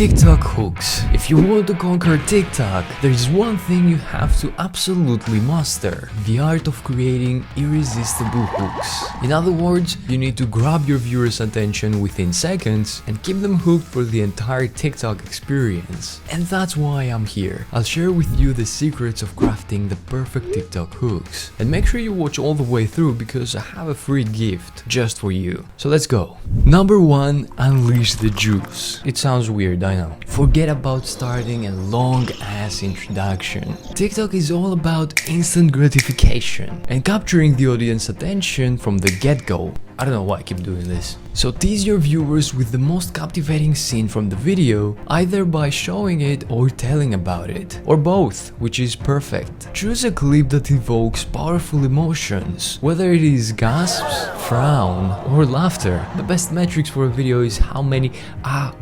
TikTok hooks. If you want to conquer TikTok, there is one thing you have to absolutely master: the art of creating irresistible hooks. In other words, you need to grab your viewers' attention within seconds and keep them hooked for the entire TikTok experience. And that's why I'm here. I'll share with you the secrets of crafting the perfect TikTok hooks. And make sure you watch all the way through because I have a free gift just for you. So let's go. Number 1. Unleash the juice. It sounds weird, I know. Forget about starting a long-ass introduction. TikTok is all about instant gratification and capturing the audience attention from the get-go. I don't know why I keep doing this. So tease your viewers with the most captivating scene from the video, either by showing it or telling about it, or both, which is perfect. Choose a clip that evokes powerful emotions, whether it is gasps, frown, or laughter. The best metrics for a video is how many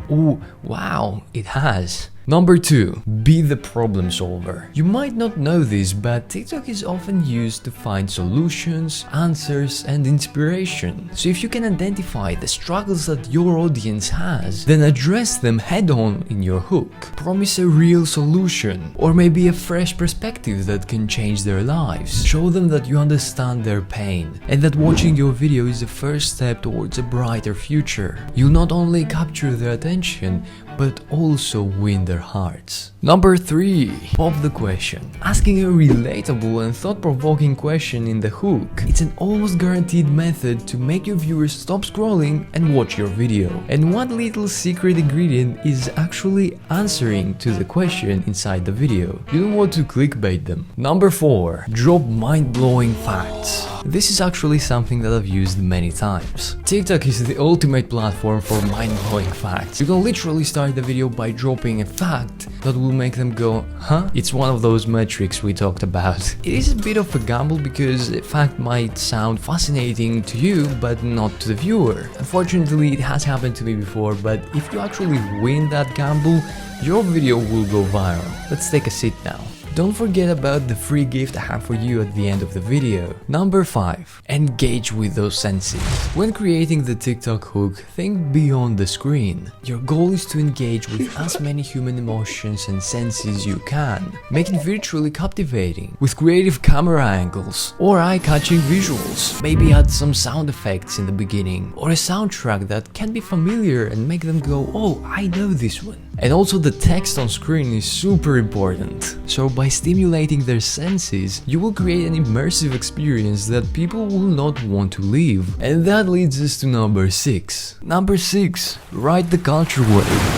ooh, wow it has. Number 2. Be the problem solver. You might not know this, but TikTok is often used to find solutions, answers, and inspiration. So if you can identify the struggles that your audience has, then address them head-on in your hook. Promise a real solution, or maybe a fresh perspective that can change their lives. Show them that you understand their pain, and that watching your video is the first step towards a brighter future. You'll not only capture their attention, but also win their hearts. Number 3. Pop the question. Asking a relatable and thought-provoking question in the hook. It's an almost guaranteed method to make your viewers stop scrolling and watch your video. And one little secret ingredient is actually answering to the question inside the video. You don't want to clickbait them. Number 4. Drop mind-blowing facts. This is actually something that I've used many times. TikTok is the ultimate platform for mind-blowing facts. You can literally start the video by dropping a fact that will make them go, huh? It's one of those metrics we talked about. It is a bit of a gamble because a fact might sound fascinating to you, but not to the viewer. Unfortunately, it has happened to me before, but if you actually win that gamble, your video will go viral. Let's take a seat now. Don't forget about the free gift I have for you at the end of the video. Number 5. Engage with those senses. When creating the TikTok hook, think beyond the screen. Your goal is to engage with as many human emotions and senses you can. Make it virtually captivating, with creative camera angles or eye-catching visuals. Maybe add some sound effects in the beginning, or a soundtrack that can be familiar and make them go, oh, I know this one. And also the text on screen is super important. So by stimulating their senses, you will create an immersive experience that people will not want to leave. And that leads us to number 6. Number 6. Ride the culture wave.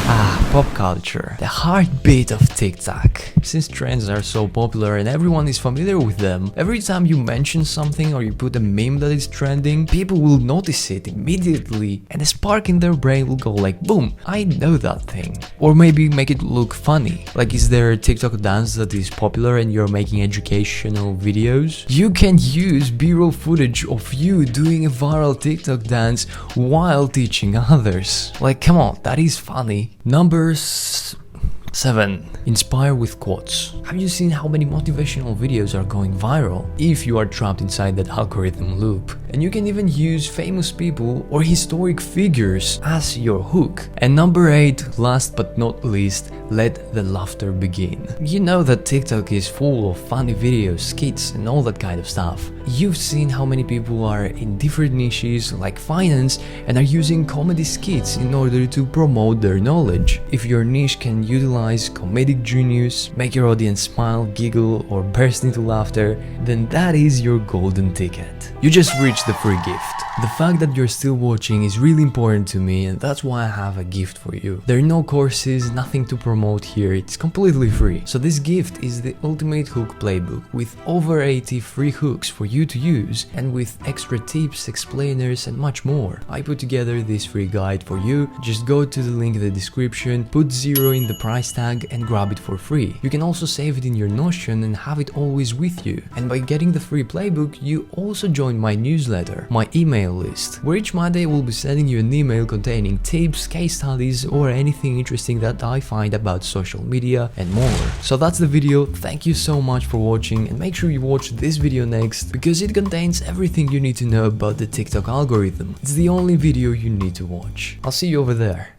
Pop culture. The heartbeat of TikTok. Since trends are so popular and everyone is familiar with them, every time you mention something or you put a meme that is trending, people will notice it immediately and a spark in their brain will go like, boom, I know that thing. Or maybe make it look funny. Like, is there a TikTok dance that is popular and you're making educational videos? You can use B-roll footage of you doing a viral TikTok dance while teaching others. Like, come on, that is funny. Number 7. Inspire with quotes. Have you seen how many motivational videos are going viral? If you are trapped inside that algorithm loop. And you can even use famous people or historic figures as your hook. And number 8, last but not least, let the laughter begin. You know that TikTok is full of funny videos, skits, and all that kind of stuff. You've seen how many people are in different niches like finance and are using comedy skits in order to promote their knowledge. If your niche can utilize comedic genius, make your audience smile, giggle, or burst into laughter, then that is your golden ticket. You just reached the free gift. The fact that you're still watching is really important to me, and that's why I have a gift for you. There are no courses, nothing to promote here, it's completely free. So this gift is the ultimate hook playbook with over 80 free hooks for you to use, and with extra tips, explainers, and much more. I put together this free guide for you. Just go to the link in the description, put 0 in the price tag, and grab it for free. You can also save it in your Notion and have it always with you. And by getting the free playbook, you also join my newsletter, my email list, where each Monday we'll be sending you an email containing tips, case studies, or anything interesting that I find about social media and more. So that's the video. Thank you so much for watching, and make sure you watch this video next because it contains everything you need to know about the TikTok algorithm. It's the only video you need to watch. I'll see you over there.